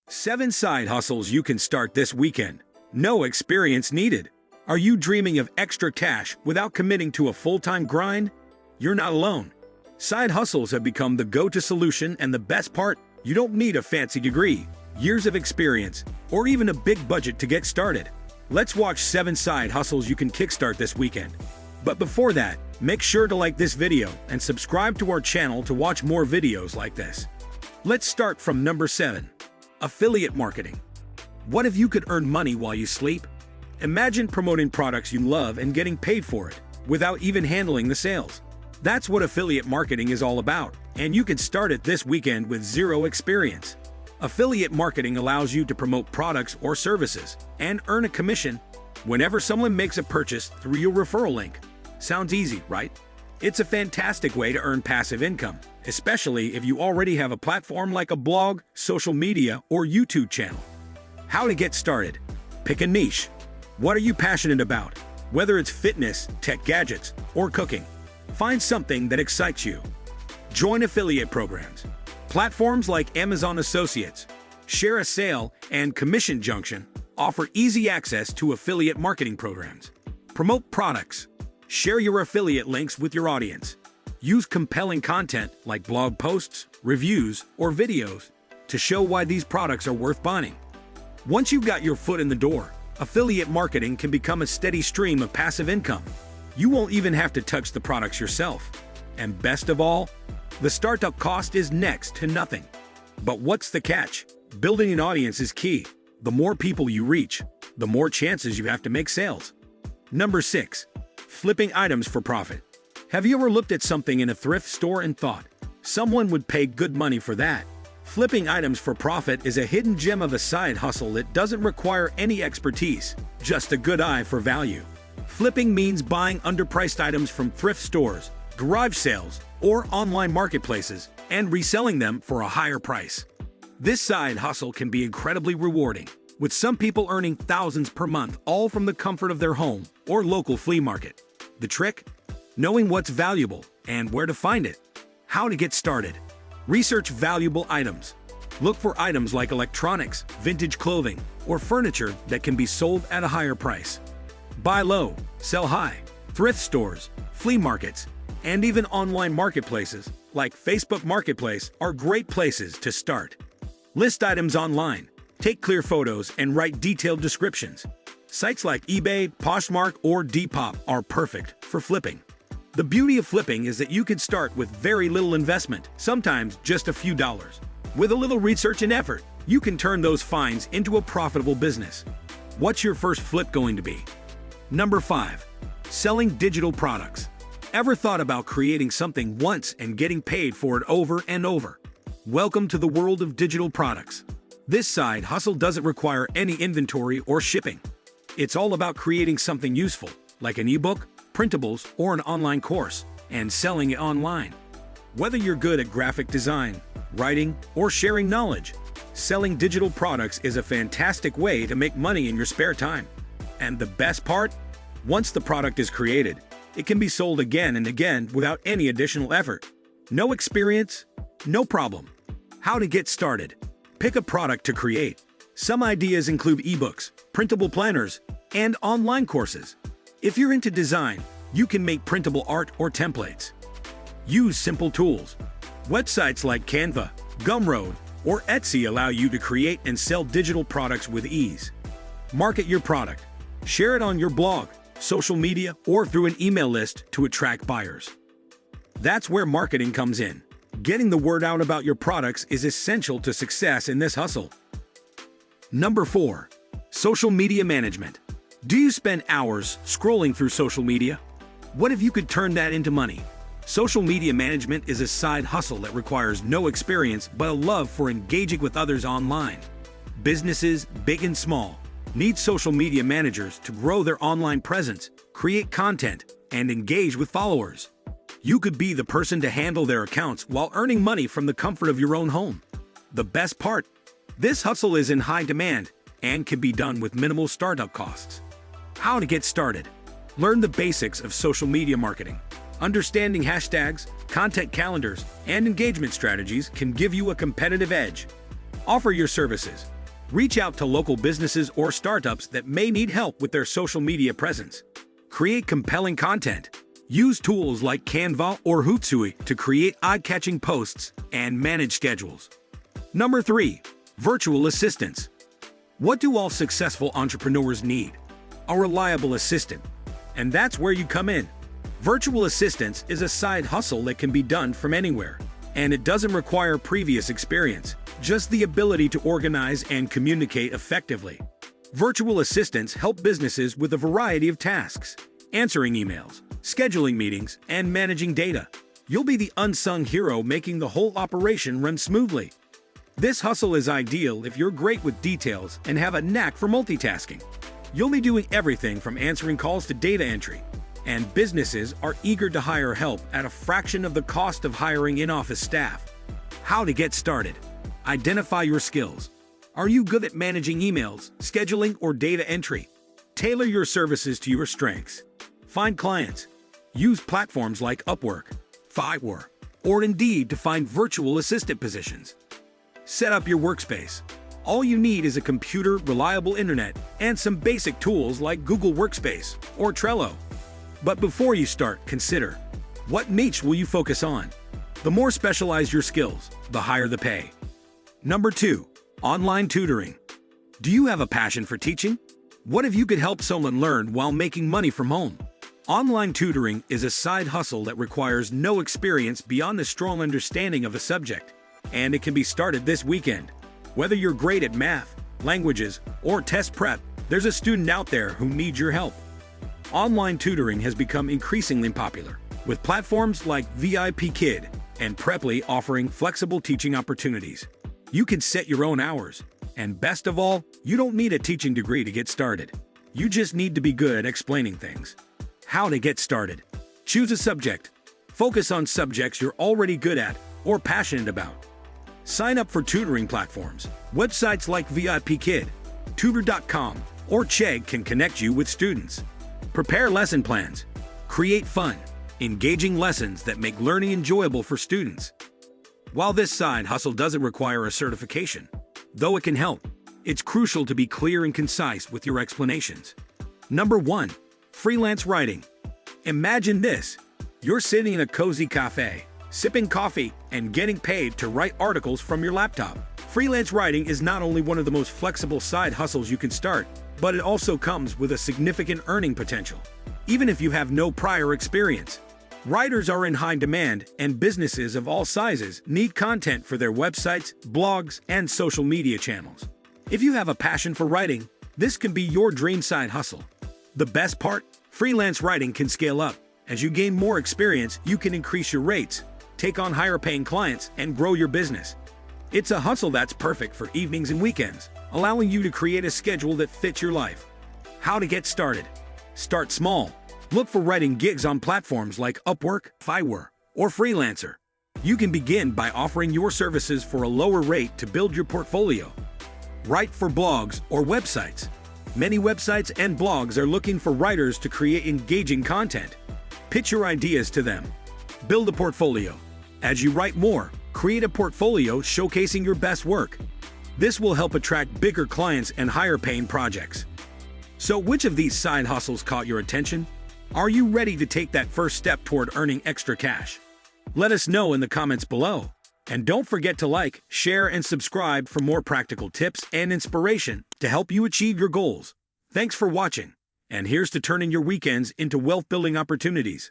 7 side hustles you can start this weekend. No experience needed. Are you dreaming of extra cash without committing to a full-time grind? You're not alone. Side hustles have become the go-to solution, and the best part, you don't need a fancy degree, years of experience, or even a big budget to get started. Let's watch 7 side hustles you can kickstart this weekend. But before that, make sure to like this video and subscribe to our channel to watch more videos like this. Let's start from number 7. Affiliate marketing. What if you could earn money while you sleep? Imagine promoting products you love and getting paid for it without even handling the sales. That's what affiliate marketing is all about, and you can start it this weekend with zero experience. Affiliate marketing allows you to promote products or services and earn a commission whenever someone makes a purchase through your referral link. Sounds easy, right? It's a fantastic way to earn passive income, especially if you already have a platform like a blog, social media, or YouTube channel. How to get started? Pick a niche. What are you passionate about? Whether it's fitness, tech gadgets, or cooking, find something that excites you. Join affiliate programs. Platforms like Amazon Associates, Share a Sale, and Commission Junction offer easy access to affiliate marketing programs. Promote products. Share your affiliate links with your audience. Use compelling content like blog posts, reviews, or videos to show why these products are worth buying. Once you've got your foot in the door, affiliate marketing can become a steady stream of passive income. You won't even have to touch the products yourself. And best of all, the startup cost is next to nothing. But what's the catch? Building an audience is key. The more people you reach, the more chances you have to make sales. Number 6. Flipping items for profit. Have you ever looked at something in a thrift store and thought, someone would pay good money for that? Flipping items for profit is a hidden gem of a side hustle that doesn't require any expertise, just a good eye for value. Flipping means buying underpriced items from thrift stores, garage sales, or online marketplaces and reselling them for a higher price. This side hustle can be incredibly rewarding, with some people earning thousands per month, all from the comfort of their home or local flea market. The trick? Knowing what's valuable and where to find it. How to get started? Research valuable items. Look for items like electronics, vintage clothing, or furniture that can be sold at a higher price. Buy low, sell high. Thrift stores, flea markets, and even online marketplaces like Facebook Marketplace are great places to start. List items online. Take clear photos and write detailed descriptions. Sites like eBay, Poshmark, or Depop are perfect for flipping. The beauty of flipping is that you can start with very little investment, sometimes just a few dollars. With a little research and effort, you can turn those finds into a profitable business. What's your first flip going to be? Number 5. Selling digital products. Ever thought about creating something once and getting paid for it over and over? Welcome to the world of digital products. This side hustle doesn't require any inventory or shipping. It's all about creating something useful, like an ebook, printables, or an online course, and selling it online. Whether you're good at graphic design, writing, or sharing knowledge, selling digital products is a fantastic way to make money in your spare time. And the best part? Once the product is created, it can be sold again and again without any additional effort. No experience? No problem. How to get started? Pick a product to create. Some ideas include ebooks, printable planners, and online courses. If you're into design, you can make printable art or templates. Use simple tools. Websites like Canva, Gumroad, or Etsy allow you to create and sell digital products with ease. Market your product. Share it on your blog, social media, or through an email list to attract buyers. That's where marketing comes in. Getting the word out about your products is essential to success in this hustle. Number 4. Social media management. Do you spend hours scrolling through social media? What if you could turn that into money? Social media management is a side hustle that requires no experience but a love for engaging with others online. Businesses, big and small, need social media managers to grow their online presence, create content, and engage with followers. You could be the person to handle their accounts while earning money from the comfort of your own home. The best part? This hustle is in high demand and can be done with minimal startup costs. How to get started? Learn the basics of social media marketing. Understanding hashtags, content calendars, and engagement strategies can give you a competitive edge. Offer your services. Reach out to local businesses or startups that may need help with their social media presence. Create compelling content. Use tools like Canva or Hootsuite to create eye-catching posts and manage schedules. Number 3. Virtual assistants. What do all successful entrepreneurs need? A reliable assistant. And that's where you come in. Virtual assistants is a side hustle that can be done from anywhere, and it doesn't require previous experience, just the ability to organize and communicate effectively. Virtual assistants help businesses with a variety of tasks: answering emails, scheduling meetings, and managing data. You'll be the unsung hero making the whole operation run smoothly. This hustle is ideal if you're great with details and have a knack for multitasking. You'll be doing everything from answering calls to data entry, and businesses are eager to hire help at a fraction of the cost of hiring in-office staff. How to get started. Identify your skills. Are you good at managing emails, scheduling, or data entry? Tailor your services to your strengths. Find clients. Use platforms like Upwork, Fiverr, or Indeed to find virtual assistant positions. Set up your workspace. All you need is a computer, reliable internet, and some basic tools like Google Workspace or Trello. But before you start, consider, what niche will you focus on? The more specialized your skills, the higher the pay. Number 2. Online tutoring. Do you have a passion for teaching? What if you could help someone learn while making money from home? Online tutoring is a side hustle that requires no experience beyond a strong understanding of a subject, and it can be started this weekend. Whether you're great at math, languages, or test prep, there's a student out there who needs your help. Online tutoring has become increasingly popular, with platforms like VIP Kid and Preply offering flexible teaching opportunities. You can set your own hours, and best of all, you don't need a teaching degree to get started. You just need to be good at explaining things. How to get started. Choose a subject. Focus on subjects you're already good at or passionate about. Sign up for tutoring platforms. Websites like VIP Kid, Tutor.com, or Chegg can connect you with students. Prepare lesson plans. Create fun, engaging lessons that make learning enjoyable for students. While this side hustle doesn't require a certification, though it can help, it's crucial to be clear and concise with your explanations. Number 1. Freelance writing. Imagine this. You're sitting in a cozy cafe, sipping coffee, and getting paid to write articles from your laptop. Freelance writing is not only one of the most flexible side hustles you can start, but it also comes with a significant earning potential, even if you have no prior experience. Writers are in high demand, and businesses of all sizes need content for their websites, blogs, and social media channels. If you have a passion for writing, this can be your dream side hustle. The best part? Freelance writing can scale up. As you gain more experience, you can increase your rates, take on higher-paying clients, and grow your business. It's a hustle that's perfect for evenings and weekends, allowing you to create a schedule that fits your life. How to get started. Start small. Look for writing gigs on platforms like Upwork, Fiverr, or Freelancer. You can begin by offering your services for a lower rate to build your portfolio. Write for blogs or websites. Many websites and blogs are looking for writers to create engaging content. Pitch your ideas to them. Build a portfolio. As you write more, create a portfolio showcasing your best work. This will help attract bigger clients and higher-paying projects. So which of these side hustles caught your attention? Are you ready to take that first step toward earning extra cash? Let us know in the comments below. And don't forget to like, share, and subscribe for more practical tips and inspiration to help you achieve your goals. Thanks for watching. And here's to turning your weekends into wealth-building opportunities.